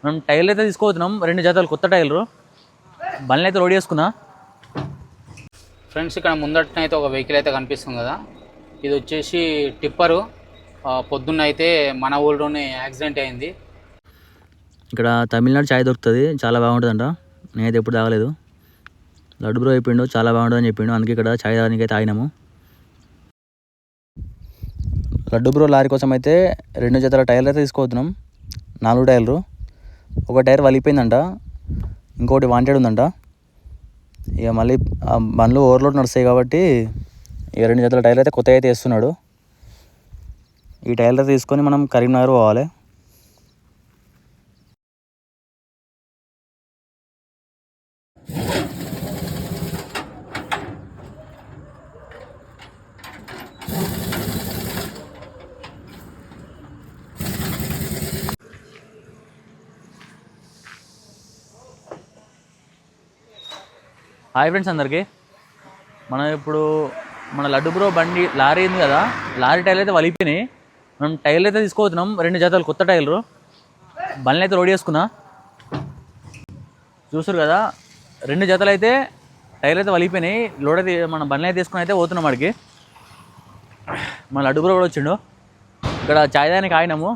మనం టైర్లు అయితే తీసుకోవచ్చున్నాం, 2 జతలు కొత్త టైర్లు. బండ్లు అయితే లోడ్ చేసుకున్నా. ఫ్రెండ్స్, ఇక్కడ ముందటనైతే ఒక వెహికల్ అయితే కనిపిస్తుంది కదా, ఇది వచ్చేసి టిప్పరు. పొద్దున్న అయితే మన ఊళ్ళోనే యాక్సిడెంట్ అయింది. ఇక్కడ తమిళనాడు చాయ్ దొరుకుతుంది, చాలా బాగుంటుందంట. నేనైతే ఎప్పుడు తాగలేదు. లడ్డు బ్రో చెప్పిండు చాలా బాగుంటుందని చెప్పిండు, అందుకే ఇక్కడ చాయ్ తాగడానికి అయితే ఆగినాము. లడ్డు బ్రో లారీ కోసం అయితే 2 జతల టైర్లు అయితే తీసుకోవచ్చున్నాం, 4 టైర్లు. ఒక టైర్ వలిగిపోయిందంట, ఇంకోటి వాంటెడ్ ఉందంట. ఇక మళ్ళీ బండ్లు ఓవర్లోడ్ నడుస్తాయి కాబట్టి ఇక 2 జతల టైర్లు అయితే కొత్తగా అయితే వేస్తున్నాడు. ఈ టైర్లు తీసుకొని మనం కరీంనగర్ పోవాలి. హాయ్ ఫ్రెండ్స్ అందరికీ. మనం ఇప్పుడు మన లడ్డు బ్రో బండి లారీ ఉంది కదా, లారీ టైర్లు అయితే వలిగిపోయినాయి. మనం టైర్లు అయితే తీసుకోవచ్చున్నాం, 2 జతలు కొత్త టైర్లు. బండ్లు అయితే లోడ్ చేసుకున్నా. చూసారు కదా, 2 జతలు అయితే టైర్లు అయితే వలిగిపోయినాయి. లోడ్ అయితే మన బండ్లు అయితే తీసుకుని అయితే పోతున్నాం అడిగి. మన లడ్డు బ్రో కూడా వచ్చిండు. ఇక్కడ చాయ్ తాగడానికి ఆగినాము.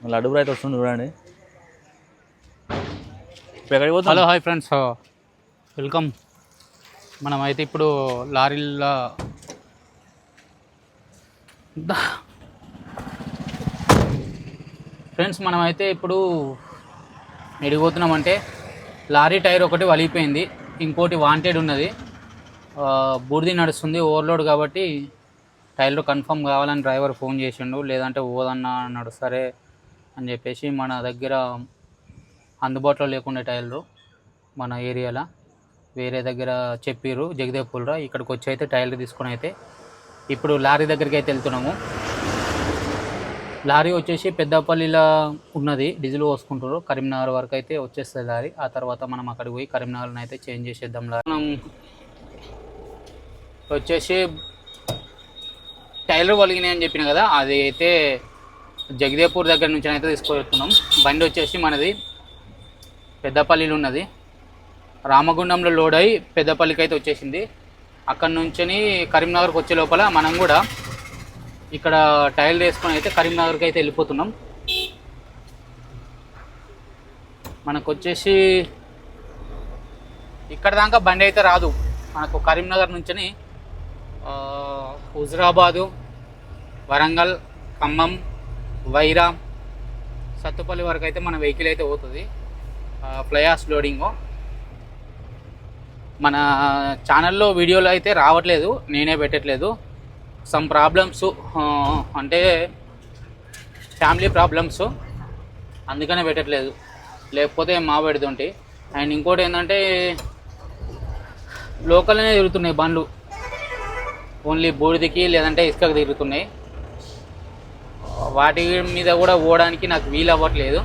మన లడ్డు బ్రో అయితే వస్తుంది చూడండి. Hello hi friends, welcome. మనమైతే ఇప్పుడు లారీలో ఫ్రెండ్స్ మనమైతే ఇప్పుడు ఎడిగిపోతున్నామంటే లారీ టైర్ ఒకటి వలిగిపోయింది, ఇంకోటి వాంటెడ్ ఉన్నది. బూడిది నడుస్తుంది, ఓవర్లోడ్ కాబట్టి టైర్లు కన్ఫర్మ్ కావాలని డ్రైవర్ ఫోన్ చేసిండు. లేదంటే ఓదన్నా నడుస్తారే అని చెప్పేసి మన దగ్గర అందుబాటులో లేకుండా టైర్లు మన ఏరియాలో వేరే దగ్గర చెప్పిర్రు, జగదేవ్పూర్లో. ఇక్కడికి వచ్చి అయితే టైర్లు తీసుకొని అయితే ఇప్పుడు లారీ దగ్గరికి అయితే వెళ్తున్నాము. లారీ వచ్చేసి పెద్దపల్లిలో ఉన్నది, డీజిల్ పోసుకుంటారు. కరీంనగర్ వరకు అయితే వచ్చేస్తుంది లారీ. ఆ తర్వాత మనం అక్కడికి పోయి కరీంనగర్ని అయితే చేంజ్ చేసేద్దాం. మనం వచ్చేసి టైర్లు వలిగినాయి అని చెప్పిన కదా, అది అయితే జగదేవ్పూర్ దగ్గర నుంచి అయితే తీసుకొస్తున్నాం. బండి వచ్చేసి మనది పెద్దపల్లిలో ఉన్నది. రామగుండంలో లోడ్ అయి పెద్దపల్లికి అయితే వచ్చేసింది. అక్కడి నుంచి కరీంనగర్కి వచ్చే లోపల మనం కూడా ఇక్కడ టైర్లు వేసుకొని అయితే కరీంనగర్కి అయితే వెళ్ళిపోతున్నాం. మనకు వచ్చేసి ఇక్కడ దాకా బండి అయితే రాదు. మనకు కరీంనగర్ నుంచి హుజరాబాదు, వరంగల్, ఖమ్మం, వైరా, సత్తుపల్లి వరకు అయితే మన వెహికల్ అయితే పోతుంది. ఫ్లయాస్ లోడింగు మన ఛానల్లో వీడియోలు అయితే రావట్లేదు, నేనే పెట్టట్లేదు. సమ్ ప్రాబ్లమ్స్, అంటే ఫ్యామిలీ ప్రాబ్లమ్స్, అందుకనే పెట్టట్లేదు. లేకపోతే మా పెడుతుంటే. అండ్ ఇంకోటి ఏంటంటే లోకల్నే తిరుగుతున్నాయి బండ్లు, ఓన్లీ బూడిదికి లేదంటే ఇసుకకి తిరుగుతున్నాయి. వాటి మీద కూడా పోవడానికి నాకు వీలు అవ్వట్లేదు.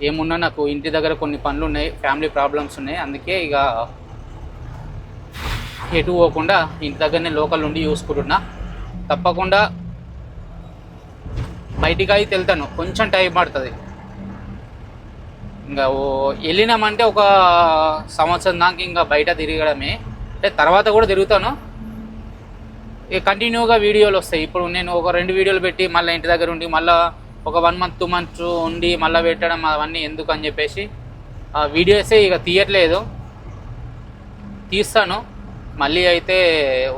ఏమున్నా నాకు ఇంటి దగ్గర కొన్ని పనులు ఉన్నాయి, ఫ్యామిలీ ప్రాబ్లమ్స్ ఉన్నాయి. అందుకే ఇక ఎటు పోకుండా ఇంటి దగ్గరనే లోకల్ నుండి చూసుకుంటున్నా. తప్పకుండా బయటికి అయితే వెళ్తాను, కొంచెం టైం పడుతుంది. ఇంకా వెళ్ళినామంటే ఒక సంవత్సరం దాకా ఇంకా బయట తిరగడమే. అంటే తర్వాత కూడా తిరుగుతాను, కంటిన్యూగా వీడియోలు వస్తాయి. ఇప్పుడు నేను ఒక 2 వీడియోలు పెట్టి మళ్ళీ ఇంటి దగ్గర ఉండి మళ్ళీ ఒక 1 మంత్ 2 మంత్స్ ఉండి మళ్ళీ పెట్టడం అవన్నీ ఎందుకు అని చెప్పేసి వీడియోసే ఇక తీయట్లేదు. తీస్తాను మళ్ళీ అయితే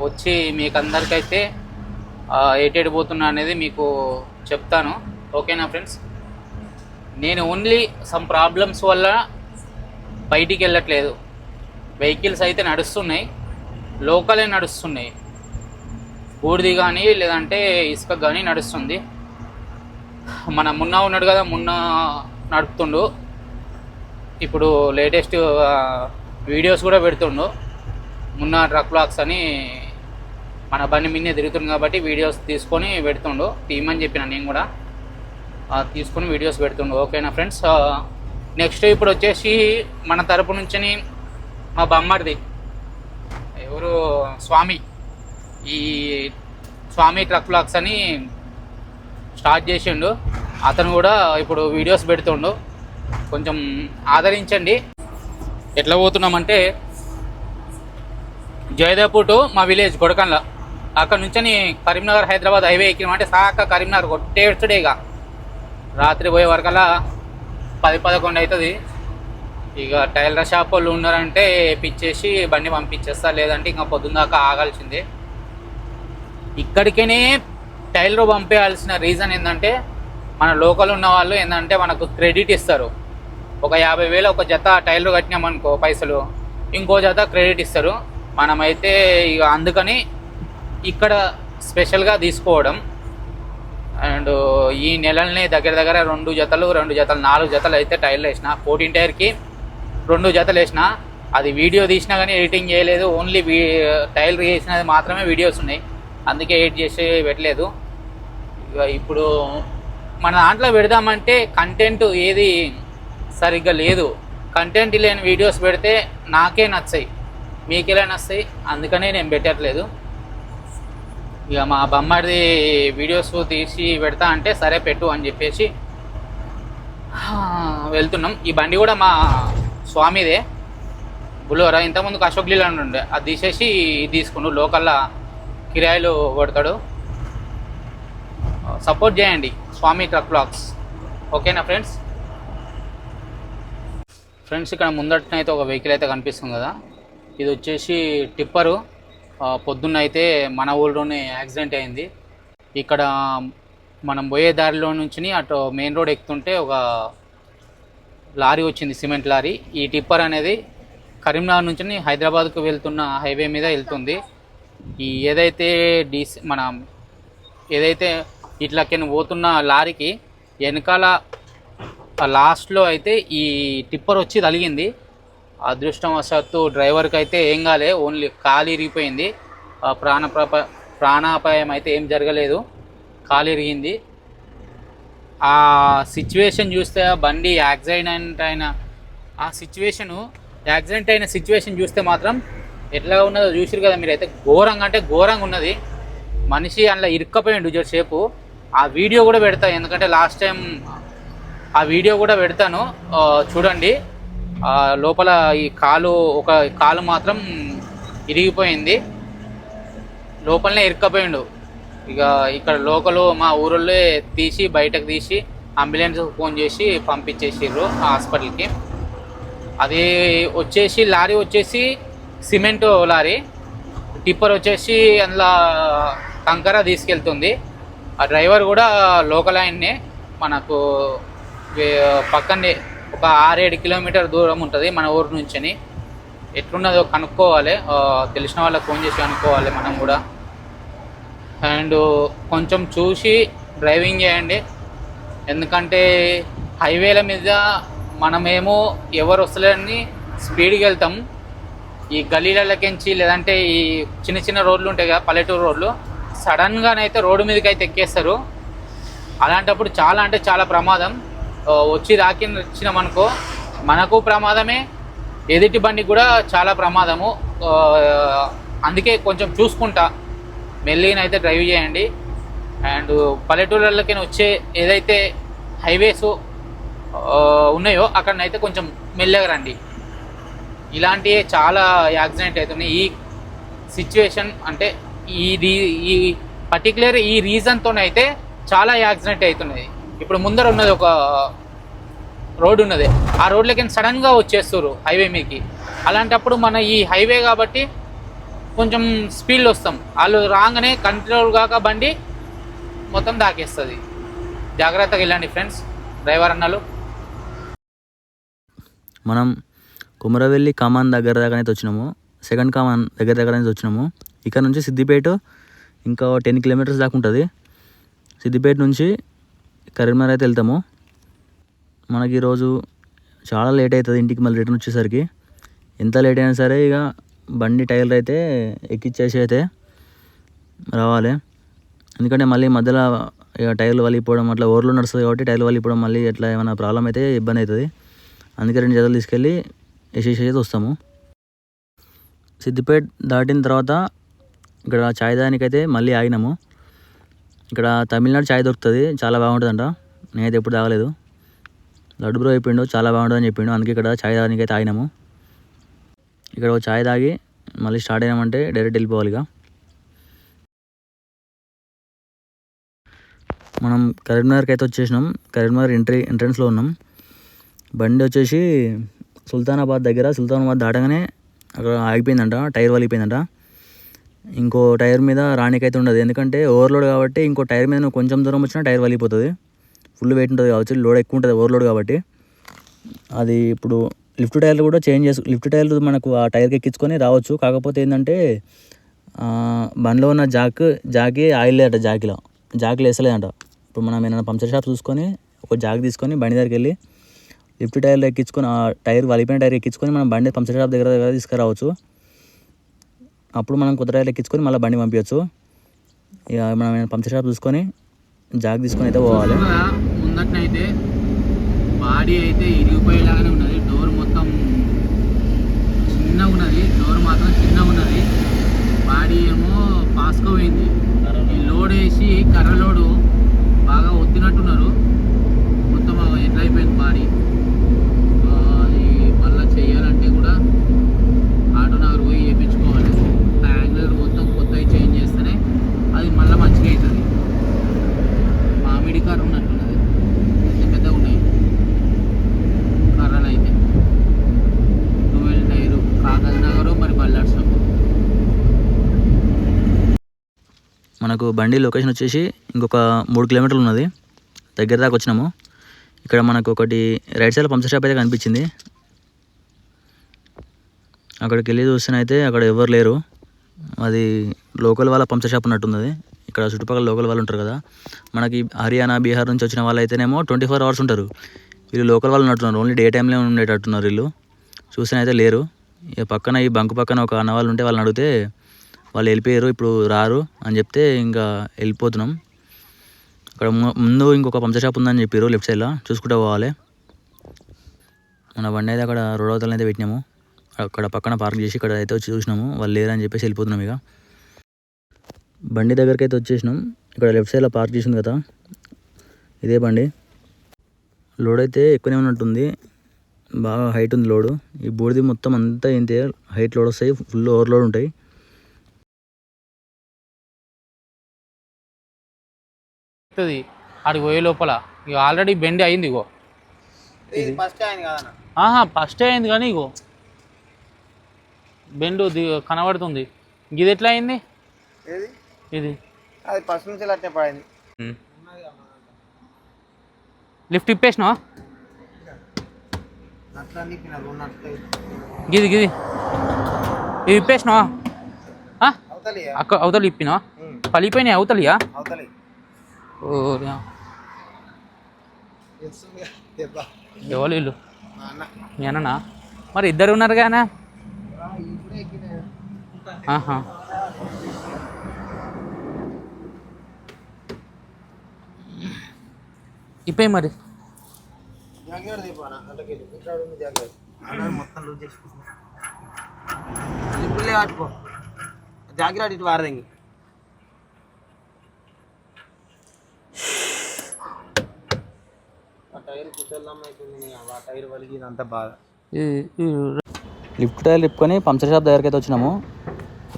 వచ్చి మీకు అందరికైతే ఎటు పోతున్నా అనేది మీకు చెప్తాను. ఓకేనా ఫ్రెండ్స్? నేను ఓన్లీ సమ్ ప్రాబ్లమ్స్ వల్ల బయటికి వెళ్ళట్లేదు. వెహికల్స్ అయితే నడుస్తున్నాయి, లోకలే నడుస్తున్నాయి. బూడిది కానీ లేదంటే ఇసుక కానీ నడుస్తుంది. మన మున్నా ఉన్నాడు కదా, మున్నా నడుపుతుండు. ఇప్పుడు లేటెస్ట్ వీడియోస్ కూడా పెడుతుండు. మున్నా ట్రక్ బ్లాగ్స్ అని మన బండి మీదే తిరుగుతుంది కాబట్టి వీడియోస్ తీసుకొని పెడుతుండు. తీయమని చెప్పిన నేను కూడా తీసుకొని వీడియోస్ పెడుతుండు. ఓకేనా ఫ్రెండ్స్? నెక్స్ట్ ఇప్పుడు వచ్చేసి మన తరపు నుంచి మా బొమ్మడిది ఎవరు స్వామి, ఈ స్వామి ట్రక్ బ్లాగ్స్ అని స్టార్ట్ చేసిండు. అతను కూడా ఇప్పుడు వీడియోస్ పెడుతుండు, కొంచెం ఆదరించండి. ఎట్లా పోతున్నామంటే జయదేవ్పూర్ టు మా విలేజ్ కొడకండ్ల, అక్కడ నుంచి కరీంనగర్ హైదరాబాద్ హైవే ఎక్కినామంటే సాక కరీంనగర్ కొట్టేడుచుడేగా. రాత్రి పోయే వరకల్లా 10-11 అవుతుంది. ఇక టైలర్ షాప్ వాళ్ళు ఉన్నారంటే పిచ్చేసి బండి పంపించేస్తా, లేదంటే ఇంకా పొద్దున్న దాకా ఆగాల్సిందే. ఇక్కడికనే టైలర్ పంపేయాల్సిన రీజన్ ఏంటంటే మన లోకల్ ఉన్న వాళ్ళు ఏంటంటే మనకు క్రెడిట్ ఇస్తారు. ఒక 50,000 ఒక జత టైలర్ కట్టినామనుకో పైసలు, ఇంకో జత క్రెడిట్ ఇస్తారు. మనమైతే ఇక అందుకని ఇక్కడ స్పెషల్గా తీసుకోవడం. అండ్ ఈ నెలల్ని దగ్గర 2 జతలు 4 జతలు అయితే టైర్లు వేసిన. 14 టైర్కి 2 జతలు వేసిన. అది వీడియో తీసినా కానీ ఎడిటింగ్ చేయలేదు, ఓన్లీ టైర్లు వేసినది మాత్రమే వీడియోస్ ఉన్నాయి, అందుకే ఎడిట్ చేసి పెట్టలేదు. ఇప్పుడు మన దాంట్లో పెడదామంటే కంటెంట్ ఏది సరిగ్గా లేదు. కంటెంట్ లేని వీడియోస్ పెడితే నాకే నచ్చాయి, మీకెలా నచ్చాయి, అందుకనే నేను పెట్టట్లేదు. ఇక మా బొమ్మడిది వీడియోస్ తీసి పెడతా అంటే సరే పెట్టు అని చెప్పేసి వెళ్తున్నాం. ఈ బండి కూడా మా స్వామిదే, బులోరా. ఇంతకుముందుకు అశోక్ లీలాండ్ ఉండే, అది తీసేసి తీసుకుండు. లోకల్లా కిరాయిలు కొడతాడు. సపోర్ట్ చేయండి స్వామి ట్రక్ బ్లాగ్స్, ఓకేనా ఫ్రెండ్స్. ఇక్కడ ముందటనైతే ఒక వెహికల్ అయితే కనిపిస్తుంది కదా, ఇది వచ్చేసి టిప్పరు. పొద్దున్న అయితే మన ఊళ్ళోనే యాక్సిడెంట్ అయింది. ఇక్కడ మనం పోయే దారిలో నుంచి అటు మెయిన్ రోడ్ ఎక్కుతుంటే ఒక లారీ వచ్చింది, సిమెంట్ లారీ. ఈ టిప్పర్ అనేది కరీంనగర్ నుంచి హైదరాబాద్కు వెళ్తున్న హైవే మీద వెళ్తుంది. ఈ ఏదైతే ఏదైతే ఇట్లకి పోతున్న లారీకి వెనకాల లాస్ట్లో అయితే ఈ టిప్పర్ వచ్చి తగిలింది. అదృష్టవశాత్తు డ్రైవర్కి అయితే ఏం కాలే, ఓన్లీ కాలు ఇరిగిపోయింది. ప్రాణాపాయం అయితే ఏం జరగలేదు, కాలు ఇరిగింది. ఆ సిచ్యువేషన్ చూస్తే బండి యాక్సిడెంట్ అయిన సిచ్యువేషన్ చూస్తే మాత్రం ఎట్లా ఉన్నదో చూసిరు కదా మీరైతే. ఘోరంగా అంటే ఘోరంగా ఉన్నది. మనిషి అందులో ఇరుక్కపోయిండు జరసేపు. ఆ వీడియో కూడా పెడతా, ఎందుకంటే లాస్ట్ టైం ఆ వీడియో కూడా పెడతాను, చూడండి. లోపల ఒక కాలు మాత్రం ఇరిగిపోయింది, లోపలనే ఇరుక్కపోయిండు. ఇక ఇక్కడ లోకల్ మా ఊళ్ళో బయటకు తీసి అంబులెన్స్ ఫోన్ చేసి పంపించేసిర్రు హాస్పిటల్కి. అది వచ్చేసి లారీ వచ్చేసి సిమెంట్ లారీ, టిప్పర్ వచ్చేసి అందులో కంకర తీసుకెళ్తుంది. ఆ డ్రైవర్ కూడా లోకల్ ఆయన్నే, మనకు పక్కనే ఒక 6-7 కిలోమీటర్ దూరం ఉంటుంది మన ఊరు నుంచి. ఎట్లున్నదో కనుక్కోవాలి, తెలిసిన వాళ్ళకి ఫోన్ చేసి కనుక్కోవాలి మనం కూడా. అండ్ కొంచెం చూసి డ్రైవింగ్ చేయండి, ఎందుకంటే హైవేల మీద మనమేమో ఎవరు వస్తలేని స్పీడ్కి వెళ్తాం. ఈ గల్లీలకెంచి లేదంటే ఈ చిన్న రోడ్లు ఉంటాయి కదా, పల్లెటూరు రోడ్లు, సడన్గానైతే రోడ్డు మీదకి అయితే ఎక్కేస్తారు. అలాంటప్పుడు చాలా అంటే చాలా ప్రమాదం. వచ్చి వచ్చినామనుకో మనకు ప్రమాదమే, ఎదుటి బండికి కూడా చాలా ప్రమాదము. అందుకే కొంచెం చూసుకుంటా మెల్లినైతే డ్రైవ్ చేయండి. అండ్ పల్లెటూళ్ళకి వచ్చే ఏదైతే హైవేస్ ఉన్నాయో అక్కడనైతే కొంచెం మెల్లగా రండి. ఇలాంటివి చాలా యాక్సిడెంట్ అవుతున్నాయి. ఈ సిచ్యువేషన్ అంటే ఈ పర్టికులర్ ఈ రీజన్తోనైతే చాలా యాక్సిడెంట్ అవుతున్నాయి. ఇప్పుడు ముందర ఉన్నది ఒక రోడ్ ఉన్నది, ఆ రోడ్లకి సడన్గా వచ్చేస్తారు హైవే మీదకి. అలాంటప్పుడు మన ఈ హైవే కాబట్టి కొంచెం స్పీడ్లో వస్తాం, వాళ్ళు రాగానే కంట్రోల్ కాక బండి మొత్తం దాకేస్తుంది. జాగ్రత్తగా వెళ్ళండి ఫ్రెండ్స్, డ్రైవర్ అన్నలు. మనం కుమరవెల్లి కమాన్ దగ్గరైతే వచ్చినాము, సెకండ్ కమాన్ దగ్గరైతే వచ్చినాము. ఇక్కడ నుంచి సిద్దిపేట ఇంకా 10 కిలోమీటర్స్ దాకా ఉంటుంది. సిద్దిపేట నుంచి కరీంనగర్ అయితే వెళ్తాము. మనకి ఈరోజు చాలా లేట్ అవుతుంది ఇంటికి మళ్ళీ రిటర్న్ వచ్చేసరికి. ఎంత లేట్ అయినా సరే ఇక బండి టైర్లు అయితే ఎక్కిచ్చేసి అయితే రావాలి. ఎందుకంటే మళ్ళీ మధ్యలో ఇక టైర్లు వలిగిపోవడం అట్లా ఓవర్లో నడుస్తుంది కాబట్టి టైర్లు వలిగిపోవడం మళ్ళీ ఎట్లా ఏమైనా ప్రాబ్లం అయితే ఇబ్బంది అవుతుంది. అందుకే 2 జతలు తీసుకెళ్ళి వేసేసి అయితే వస్తాము. సిద్దిపేట దాటిన తర్వాత ఇక్కడ చాయ్ దానికైతే మళ్ళీ ఆగినాము. ఇక్కడ తమిళనాడు చాయ్ దొరుకుతుంది, చాలా బాగుంటుందంట. నేనైతే ఎప్పుడు తాగలేదు. లడ్డు బ్రో చెప్పిండు చాలా బాగుంటుందని చెప్పిండు, అందుకే ఇక్కడ చాయ్ తాగడానికి అయితే ఆగినాము. ఇక్కడ ఒక చాయ్ తాగి మళ్ళీ స్టార్ట్ అయినామంటే డైరెక్ట్ వెళ్ళిపోవాలి. ఇక మనం కరీంనగర్కి అయితే వచ్చేసినాం. కరీంనగర్ ఎంట్రన్స్లో ఉన్నాం. బండి వచ్చేసి సుల్తానాబాద్ దగ్గర, సుల్తానాబాద్ దాటగానే అక్కడ ఆగిపోయిందంట, టైర్ వలిగిపోయిందంట. ఇంకో టైర్ మీద రానికైతే ఉండదు, ఎందుకంటే ఓవర్లోడ్ కాబట్టి. ఇంకో టైర్ మీద నువ్వు కొంచెం దూరం వచ్చినా టైర్ వలిగిపోతుంది, ఫుల్ వెయిట్ ఉంటుంది కావచ్చు, లోడ్ ఎక్కువ ఉంటుంది ఓవర్లోడ్ కాబట్టి. అది ఇప్పుడు లిఫ్ట్ టైర్లు కూడా లిఫ్ట్ టైర్లు మనకు ఆ టైర్కి ఎక్కించుకొని రావచ్చు. కాకపోతే ఏంటంటే బండిలో ఉన్న జాకి ఆయిల్ లేదట, జాకిలో వేసలేదంట. ఇప్పుడు మనం ఏమైనా పంచర్ షాప్ చూసుకొని ఒక జాక్ తీసుకొని బండి దగ్గరికి వెళ్ళి లిఫ్ట్ టైర్లు ఎక్కించుకొని, ఆ టైర్ వలిపోయిన టైర్ ఎక్కించుకొని మనం బండి పంచర్ షాప్ దగ్గర తీసుకురావచ్చు. అప్పుడు మనం కొత్త టైర్లు ఎక్కించుకొని మళ్ళీ బండి పంపించవచ్చు. ఇక మనం పంచర్ షాప్ చూసుకొని జాక్ తీసుకొని అయితే పోవాలి. ముందట్నైతే బాడీ అయితే ఇరిగిపోయేలాగానే ఉన్నది, డోర్ మొత్తం చిన్నగా ఉన్నది, డోర్ మాత్రం చిన్నగా ఉన్నది, బాడీ ఏమో పాస్కో పోయింది. ఈ లోడ్ వేసి కర్ర లోడు బాగా ఒత్తినట్టున్నారు, మొత్తం ఎట్లా అయిపోయింది బాడీ. అది మళ్ళీ చెయ్యాలంటే కూడా ఆటో నగర్ పోయి వేయించుకోవాలి. యాంగిల్ మొత్తం కొత్తవి చేంజ్ చేస్తేనే అది మళ్ళీ మంచిగా అవుతుంది. మామిడి కర్ర ఉన్నట్టున్నది, పెద్ద పెద్దగా ఉన్నాయి కర్రలు అయితే. 12 టైరు కాగజ్ నగరు, మరి బల్లాడ్ షాప్. మనకు బండి లొకేషన్ వచ్చేసి ఇంకొక 3 కిలోమీటర్లు ఉన్నది, దగ్గర దాకా వచ్చినాము. ఇక్కడ మనకు ఒకటి రైట్ సైడ్ పంచర్ షాప్ అయితే కనిపించింది. అక్కడికి వెళ్ళి చూస్తేనైతే అక్కడ ఎవరు లేరు, అది లోకల్ వాళ్ళ పంచర్ షాప్ ఉన్నట్టున్నది. ఇక్కడ చుట్టుపక్కల లోకల్ వాళ్ళు ఉంటారు కదా, మనకి హర్యానా బీహార్ నుంచి వచ్చిన వాళ్ళు అయితేనేమో 24 hours ఉంటారు. వీళ్ళు లోకల్ వాళ్ళు ఉన్నట్టున్నారు, ఓన్లీ డే టైంలో ఉండేటట్టున్నారు వీళ్ళు. చూస్తేనైతే లేరు. ఇక పక్కన ఈ బంక్ పక్కన ఒక అన్న వాళ్ళు ఉంటే వాళ్ళని అడిగితే వాళ్ళు వెళ్ళిపోయారు, ఇప్పుడు రారు అని చెప్తే ఇంకా వెళ్ళిపోతున్నాం. అక్కడ ముందు ఇంకొక పంచర్ షాప్ ఉందని చెప్పారు, లెఫ్ట్ సైడ్లో చూసుకుంటూ పోవాలి. మన బండి అయితే అక్కడ రోడ్ అవతల అయితే పెట్టినాము, అక్కడ పక్కన పార్క్ చేసి ఇక్కడ అయితే వచ్చి చూసినాము, వాళ్ళు లేరని చెప్పేసి వెళ్ళిపోతున్నాం. ఇక బండి దగ్గరికి అయితే వచ్చేసినాం. ఇక్కడ లెఫ్ట్ సైడ్లో పార్క్ చేసింది కదా, ఇదే బండి. లోడ్ అయితే ఎక్కువనే ఉన్నట్టుంది, బాగా హైట్ ఉంది లోడు. ఈ బూడిది మొత్తం అంతా ఏంటి హైట్ లోడ్ వస్తాయి, ఫుల్ ఓవర్లోడ్ ఉంటాయి. ఆడికి పోయే లోపల ఇక ఆల్రెడీ బెండ్ అయింది. ఇగో ఫస్ట్ అయింది కానీ ఇగో బెండ్ కనబడుతుంది. ఇది ఎట్లా అయింది? ఇది అది ఫస్ట్ నుంచి అట్నే పడింది. లిఫ్ట్ ఇప్పేసినా గిది ఇది ఇప్పేసినా అవతల ఇప్పినా పలిపోయినాయి అవతలియా? ఎవరు వీళ్ళు? మీ అన్ననా? మరి ఇద్దరు ఉన్నారు కానీ ఇప్పే మరి మొత్తం లూజ్ చేసుకుంటున్నా, ఇప్పుడే ఆటుకో జాగ్రత్త, ఇటు వారదంగి. టైర్ కుట్టెల్లం అయిపోయింది, ఆ టైర్ వలిగి ఇదంతా బాగా. లిఫ్ట్ టైర్ తిప్పుకొని పంచర్ షాప్ దగ్గరికి అయితే వచ్చినాము.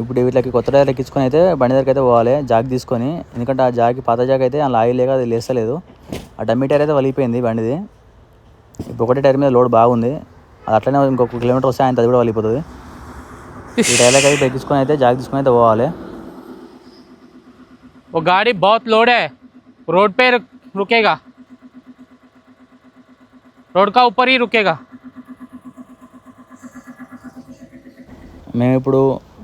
ఇప్పుడు వీటికి కొత్త టైర్ ఎక్కించుకొని అయితే బండి దగ్గరికి అయితే పోవాలి జాక్ తీసుకొని, ఎందుకంటే ఆ జాకి పాత జాక్ అయితే అలా ఆయిల్ లేక అది లేస్తలేదు. ఆ డమ్మీ టైర్ అయితే వలిగిపోయింది బండిది. ఇప్పుడు ఒకటే టైర్ మీద లోడ్ బాగుంది, అది అట్లనే ఇంకొక కిలోమీటర్ వస్తే ఆయన అది కూడా వలిగిపోతుంది. ఈ టైర్లకి అయితే ఎక్కించుకొని అయితే జాక్ తీసుకొని అయితే పోవాలి. वो गाड़ी बहुत लोड है, रोड पे रुकेगा, रोड का ऊपर ही रुकेगा. మేము ఇప్పుడు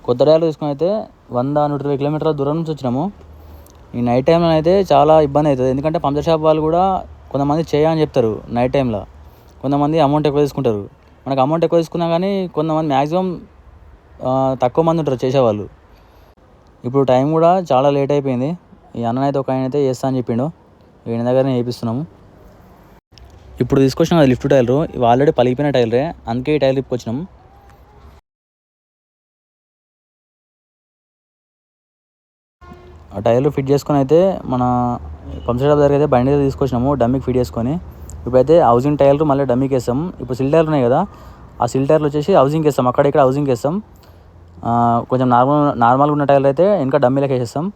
కొత్త టైర్లు తీసుకొని అయితే 100-120 కిలోమీటర్ల దూరం నుంచి వచ్చినాము. ఈ నైట్ టైంలో అయితే చాలా ఇబ్బంది అవుతుంది, ఎందుకంటే పంచర్ షాప్ వాళ్ళు కూడా కొంతమంది చేయని చెప్తారు నైట్ టైంలో, కొంతమంది అమౌంట్ ఎక్కువ తీసుకుంటారు. మనకు అమౌంట్ ఎక్కువ తీసుకున్నా కానీ కొంతమంది మ్యాక్సిమం తక్కువ మంది ఉంటారు చేసేవాళ్ళు. ఇప్పుడు టైం కూడా చాలా లేట్ అయిపోయింది. ఈ అన్ననైతే ఒక ఆయన అయితే చేస్తా అని చెప్పిండు, ఈయన దగ్గరనే చేపిస్తున్నాము. ఇప్పుడు తీసుకొచ్చినాం కదా లిఫ్ట్ టైర్లు, ఇవి ఆల్రెడీ పలిగిపోయిన టైర్లే, అందుకే ఈ టైర్లు తిప్పుకొచ్చినాం. ఆ టైర్లు ఫిట్ చేసుకొని అయితే మన పంప్ షాప్ దగ్గర అయితే బండి అయితే తీసుకొచ్చినాము డమ్మీకి ఫిట్ చేసుకొని. ఇప్పుడైతే హౌసింగ్ టైర్లు మళ్ళీ డమ్మీకి వేస్తాం. ఇప్పుడు సిల్ టైర్లు ఉన్నాయి కదా, ఆ సిల్ టైర్లు వచ్చేసి హౌసింగ్కి వేస్తాం, అక్కడ ఇక్కడ హౌసింగ్కి వేస్తాం. కొంచెం నార్మల్గా ఉన్న టైర్లు అయితే ఇంకా డమ్మీలకు వేసేస్తాం.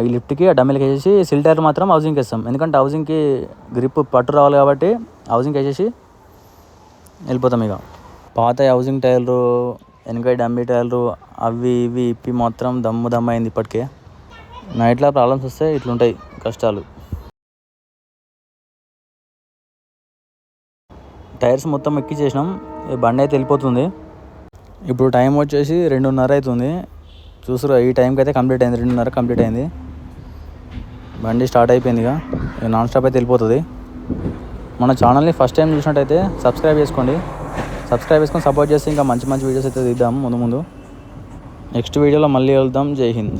ఈ లిఫ్ట్కి ఆ డమ్మీలకు వేసేసి సిల్ టైర్లు మాత్రం హౌసింగ్కి వేస్తాం. ఎందుకంటే హౌసింగ్కి గ్రిప్ పట్టు రావాలి కాబట్టి హౌసింగ్కి వేసేసి వెళ్ళిపోతాం. ఇక పాత హౌసింగ్ టైర్లు, వెనక డమ్మీ టైర్లు అవి ఇవి ఇప్పి మాత్రం దమ్ము అయింది ఇప్పటికే. నైట్లో ప్రాబ్లమ్స్ వస్తే ఇట్లుంటాయి కష్టాలు. టైర్స్ మొత్తం ఎక్కించేసినాం, బండి అయితే వెళ్ళిపోతుంది. ఇప్పుడు టైం వచ్చేసి 2:30 అవుతుంది. చూసారు, ఈ టైంకి అయితే కంప్లీట్ అయింది, 2:30 కంప్లీట్ అయింది. బండి స్టార్ట్ అయిపోయింది. ఇక నాన్ స్టాప్ అయితే వెళ్ళిపోతుంది. మన ఛానల్ని ఫస్ట్ టైం చూసినట్టయితే సబ్స్క్రైబ్ చేసుకొని సపోర్ట్ చేస్తే ఇంకా మంచి మంచి వీడియోస్ అయితే తీద్దాం ముందు. నెక్స్ట్ వీడియోలో మళ్ళీ వెళ్దాం. జై హింద్.